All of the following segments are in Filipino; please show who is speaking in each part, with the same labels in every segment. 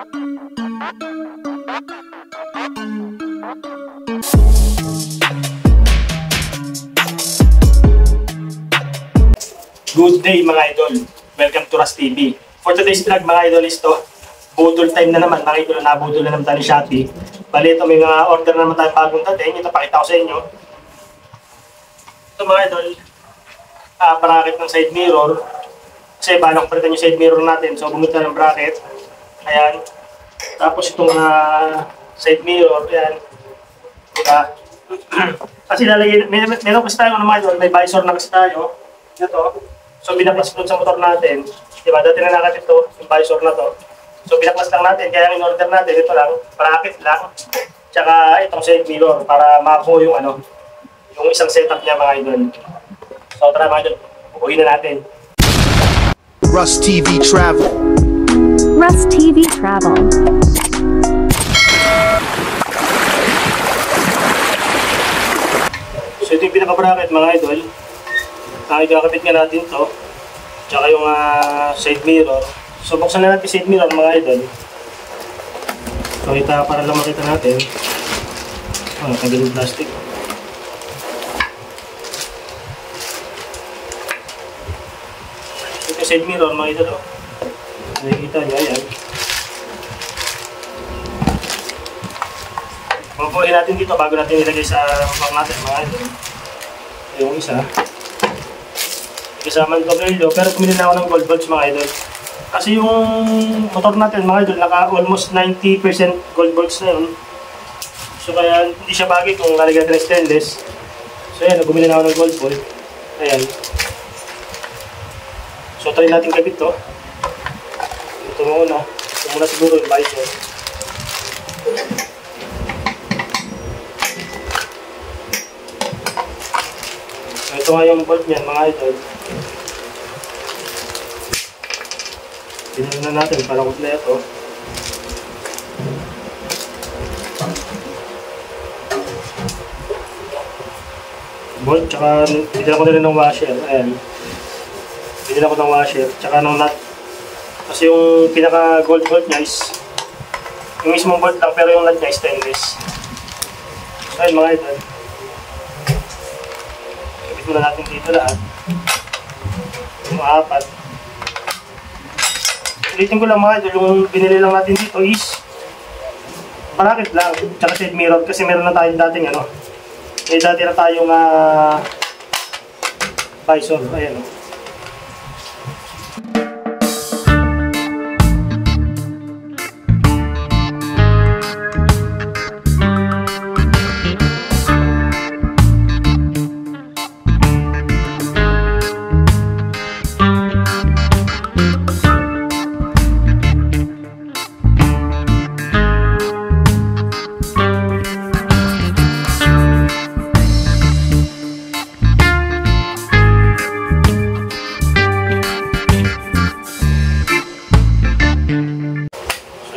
Speaker 1: Good day mga idol, welcome to Ras TV. For today's vlog mga idol is to budol time na naman mga idol, nabudol na naman tayo ni Shopee. Bali ito may mga order na naman tayo bagong dating, ito pakita ko sa inyo. Ito mga idol, bracket ng side mirror. Kasi balak palitan yung side mirror natin, so bumili tayo ng bracket. Ayan, tapos itong side mirror, ayan. Kasi lalagyan, meron kasi tayo mga idol, may visor na kasi tayo. Ito. So binaklas doon sa motor natin, diba? Dati na nakatip ito, yung visor na to. So binaklas lang natin, kaya yung in-order natin, ito lang, bracket lang. Tsaka itong side mirror para makuha yung yung isang setup niya mga idol. So tara mga idol, uwi na natin.
Speaker 2: Ras TV Travel.
Speaker 3: Ras TV Travel.
Speaker 1: So ito yung pinaka-bracket mga idol. Ikakabit nga natin to, tsaka yung side mirror. So buksan na natin side mirror mga idol. So para lang makita natin. Tanggal yung plastic. Ito side mirror mga idol. Nakikita nyo, ayan. Mabuhin natin dito bago natin ilagay sa motor natin mga idol. Yung isa. Kasama ng tornilyo, pero pumili na ako ng gold bolts mga idol. Kasi yung motor natin mga idol, naka almost 90% gold bolts na yun. So kaya hindi siya bagay kung lalagyan natin ng stainless. So ayan, bumili na ako ng gold bolt. Ayan. So try natin kabit to. Ito muna. Ito muna siguro yung visor. So ito nga yung bolt niyan mga idol. Tingnan na natin para kompleto. Bolt, tsaka bigyan ko na rin ng washer. Ayan. Bigyan ko ng washer, tsaka ng nut. Kasi yung pinaka gold bolt niya is yung mismong bolt lang, pero yung nut niya is stainless. So ayun mga idol. Kapit muna natin dito lahat. Yung apat. Ulitin ko lang mga idol, yung binili lang natin dito is bracket lang, tsaka side mirror kasi meron na tayong dating may dati na tayong visor, ayan o.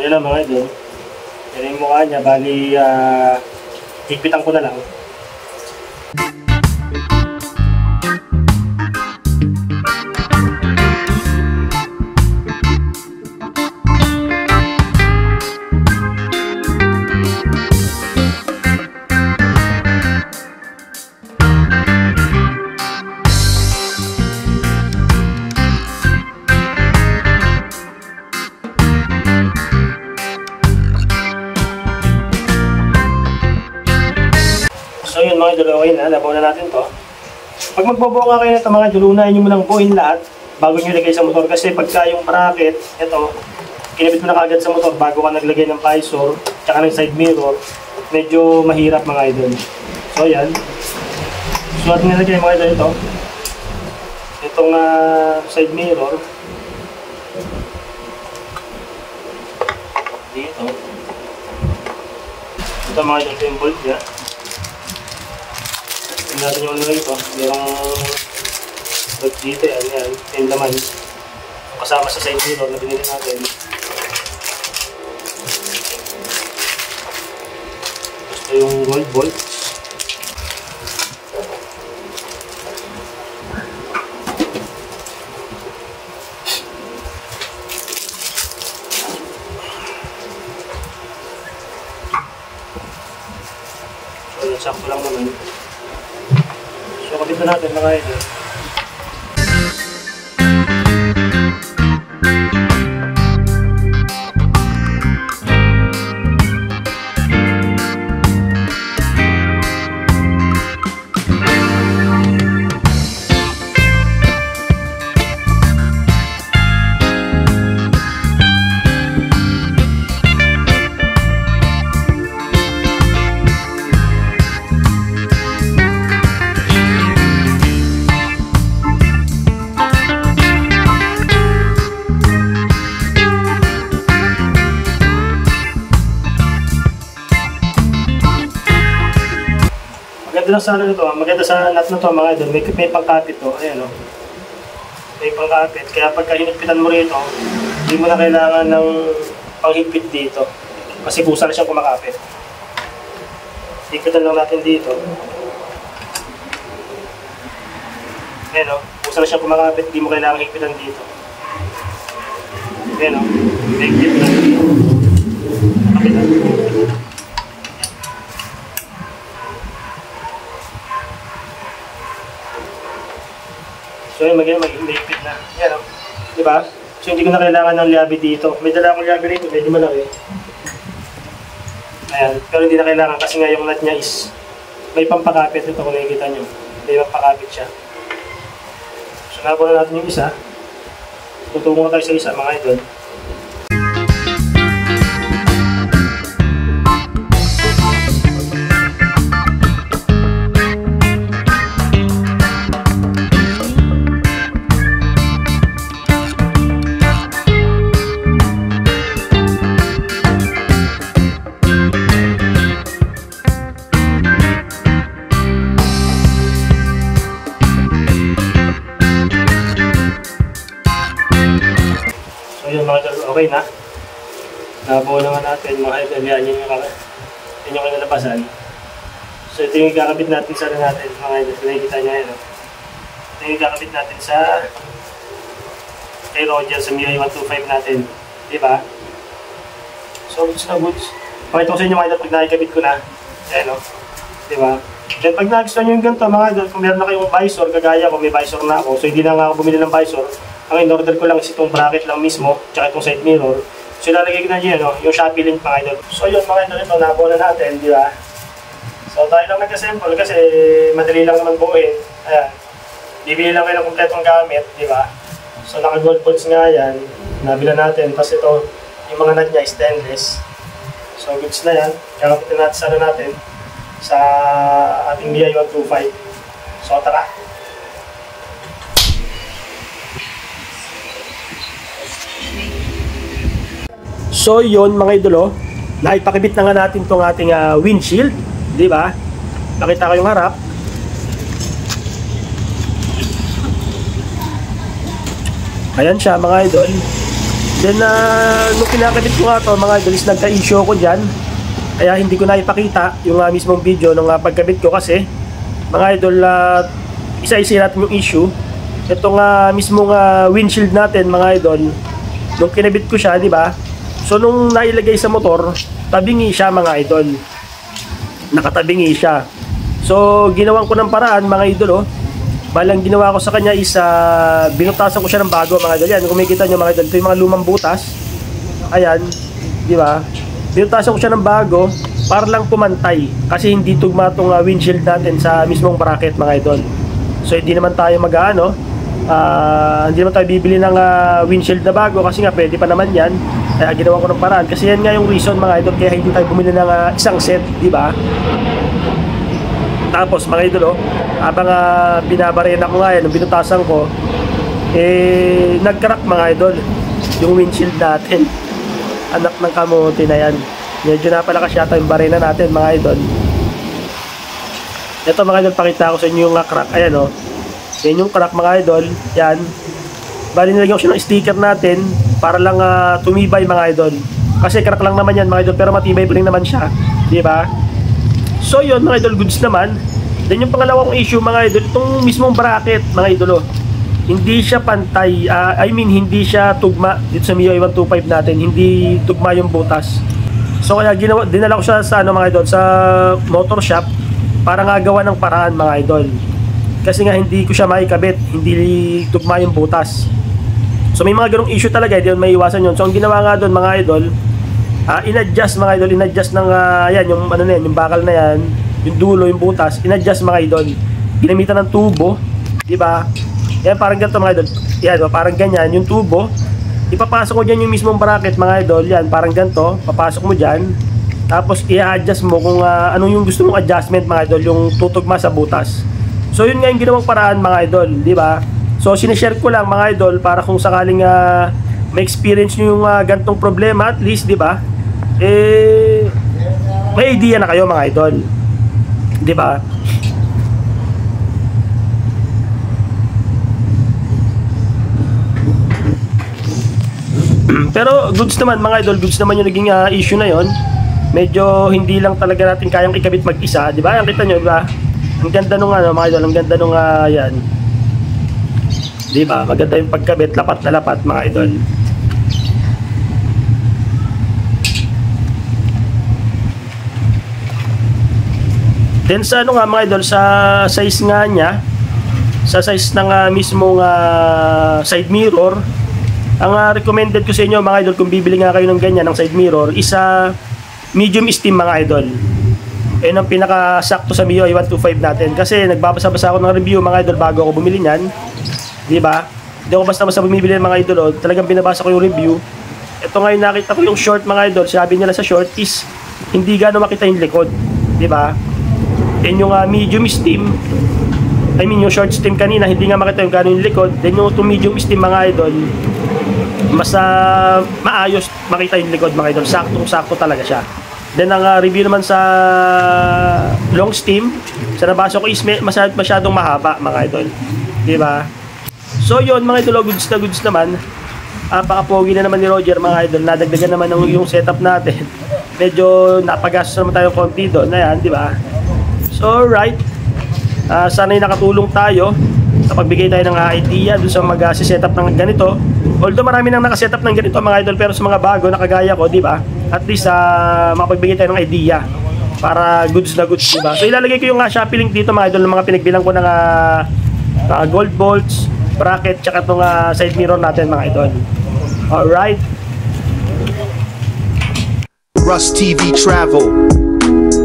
Speaker 1: Yan lang mga idol. Yan yung mukha niya, bali higpitan ko na lang. So yun mga idol, okay na, labaw na natin to. Pag magbubuo nga kayo nito mga idol, unahin nyo munang buuin lahat bago nyo ilagay sa motor. Kasi pagka yung bracket, ito, kinabit mo na kagad sa motor bago ka naglagay ng visor, tsaka ng side mirror, medyo mahirap mga idol. So yan. So ating nilagay mga idol ito. Itong side mirror. Dito. Ito mga idol, ito yung bolt niya. Tingnan natin yung ito. Merong bolt dito yan. Yung laman. Kasama sa side mirror na binili natin. Gusto yung gold bolt. sakto lang naman. So kapit na natin mga idol. Maganda sa ano to, maganda sa nut na to mga idol, may pangkapit to, ayan o. May pangkapit, kaya pagka hinigpitan mo rito, hindi mo na kailangan ng panghigpit dito. Kasi kusa na siyang kumakapit. Higpitan lang natin dito. Ayan o, kusa na siyang kumakapit, hindi mo kailangan higpitan dito. Ayan o, higpit lang dito. Kapit lang. So yun, mag-higpit na. Yan o. Diba? So hindi ko na kailangan ng liabi dito. May dala akong liabi rito, medyo malaki. Ayan. Pero hindi na kailangan kasi nga yung nut niya is may pampakapit ito kung nakikita nyo. May pampakapit siya. So nakuha na natin yung isa. Tutungo tayo sa isa mga idol. Okay na. Nabuo naman natin mga idol. Yan yung kinalabasan. So ito yung ikakabit natin sa natin mga idol. Nakikita nyo yan. Ito yung ikakabit natin sa kay Roger sa MIUI 125 natin. Diba? So goods na goods. Pakita ko sa inyo mga idol pag nakikabit ko na. Ayan o. Diba? Then pag nagustuhan nyo yung ganito mga idol, kung meron na kayong visor, kagaya ko may visor na ako. So hindi na nga ako bumili ng visor. Ang in-order ko lang is itong bracket lang mismo, tsaka itong side mirror. So ilalagay ko na dyan, yung Shopee link mga idol. So yun mga idol, ito nabuo na natin, di ba? So tayo lang nag-assemble kasi madali lang naman buuin. Ayan. Bibili lang kayo ng kompletong gamit, di ba? So naka-gold bolts nga yan, nabila natin. Tapos ito, yung mga nut niya stainless. So goods na yan. Kakapitin natin sa natin sa ating MIUI 125. So tara! So yun mga idolo, naipakibit na nga natin itong ating windshield, di ba? Nakita ko yung harap. Ayan siya mga idol. Then nung kinakabit ko nga ito mga idol is nagka-issue ko dyan. Kaya hindi ko na ipakita yung mismong video ng pagkabit ko kasi mga idol, isa-isa natin yung issue. Itong mismong windshield natin mga idol, nung kinabit ko siya, di ba? So nung nailagay sa motor, tabingi siya mga idol. Nakatabingi siya. So ginawan ko ng paraan mga idol. Balang ginawa ko sa kanya is binutasan ko siya ng bago mga idol. Yan, kung makikita nyo mga idol, ito yung mga lumang butas. Ayan, di ba? Binutasan ko siya ng bago para lang pumantay. Kasi hindi tugma itong windshield natin sa mismong bracket mga idol. So hindi naman tayo hindi naman tayo bibili ng windshield na bago kasi nga pwede pa naman yan. Kaya ginawa ko ng paraan kasi yan nga yung reason mga idol kaya hindi tayo bumili ng isang set, di ba? Tapos mga idol, habang binabarena ko nga yan, nung binutasan ko, nag-crack mga idol yung windshield natin. Anak ng kamote na yan. Medyo napalakas yata yung barena natin mga idol. Ito mga idol, pakita ko sa inyo yung crack. Ayan o. Yan yung crack mga idol. Yan. Bali nilagyan ko siya ng sticker natin para lang tumibay mga idol. Kasi crack lang naman yan mga idol pero matibay pa rin naman siya. Diba? So yun mga idol, goods naman. Then yung pangalawang issue mga idol, itong mismong bracket mga idol. Hindi siya pantay. Hindi siya tugma dito sa MIUI 125 natin. Hindi tugma yung butas. So kaya dinala ko siya sa mga idol, sa motor shop para nga gawa ng paraan mga idol. Kasi nga hindi ko siya maikabit, hindi tugma yung butas. So may mga ganong issue talaga, hindi yun may iwasan yun. So ang ginawa nga doon mga idol, in-adjust mga idol, in-adjust ng yan, yung ano na yan, yung bakal na yan, yung dulo, yung butas, in-adjust mga idol. Ginamitan ng tubo, di ba? Yan parang ganito mga idol. Yan, parang ganyan, yung tubo. Ipapasok mo dyan yung mismong bracket mga idol. Yan, parang ganito, papasok mo dyan. Tapos i-adjust mo kung anong yung gusto mong adjustment mga idol, yung tutugma sa butas. So yun nga yung ginawang paraan mga idol, di ba? So sinishare ko lang mga idol para kung sakaling ma-experience nyo yung gantong problema, at least di ba? May idea na kayo mga idol. Di ba? Pero goods naman mga idol, goods naman yung naging issue na yon. Medyo hindi lang talaga natin kayang ikabit mag-isa, di ba? Ang kita nyo, di ba? Ang ganda nung mga idol, ang ganda nung yan. Di ba? Maganda yung pagkabit, lapat na lapat mga idol. Then sa ano nga mga idol, sa size nga niya, sa size ng mismong side mirror, ang recommended ko sa inyo mga idol kung bibili nga kayo ng ganyan ng side mirror, isa medium steam mga idol. Ayun ang pinakasakto sa MIUI 125 natin. Kasi nagbabasa-basa ako ng review mga idol bago ako bumili niyan. Di ba? Hindi ako basta-basta bumibili ng mga idol. Talagang binabasa ko yung review. Ito ngayon nakita ko yung short mga idol. Sabi nila sa short is hindi gano'ng makita yung likod. Di ba? Then yung medium steam, I mean yung short steam kanina, hindi nga makita yung gano'ng yung likod. Then yung medium steam mga idol, mas maayos makita yung likod mga idol. Sakto talaga siya. Then ang review naman sa long steam, sa nabasa ko is masyadong mahaba mga idol. Di ba? So yun mga idol, goods na goods naman. Pakapogi na naman ni Roger mga idol. Nadagdagan naman yung setup natin. Medyo napagastos naman tayo konti doon na yan, di ba? So right, sana'y nakatulong tayo. Napagbigay tayo ng idea doon sa mag-setup ng ganito. Although marami nang nakasetup ng ganito mga idol, pero sa mga bago na kagaya ko, di ba? At least mapagbigay tayo ng idea para goods na goods, di ba? So ilalagay ko yung Shopee link dito mga idol ng mga pinagbilang ko ng gold bolts, bracket, tsaka itong side mirror natin mga idol. Alright.
Speaker 2: Rust TV Travel.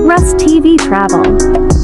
Speaker 3: Rust TV Travel.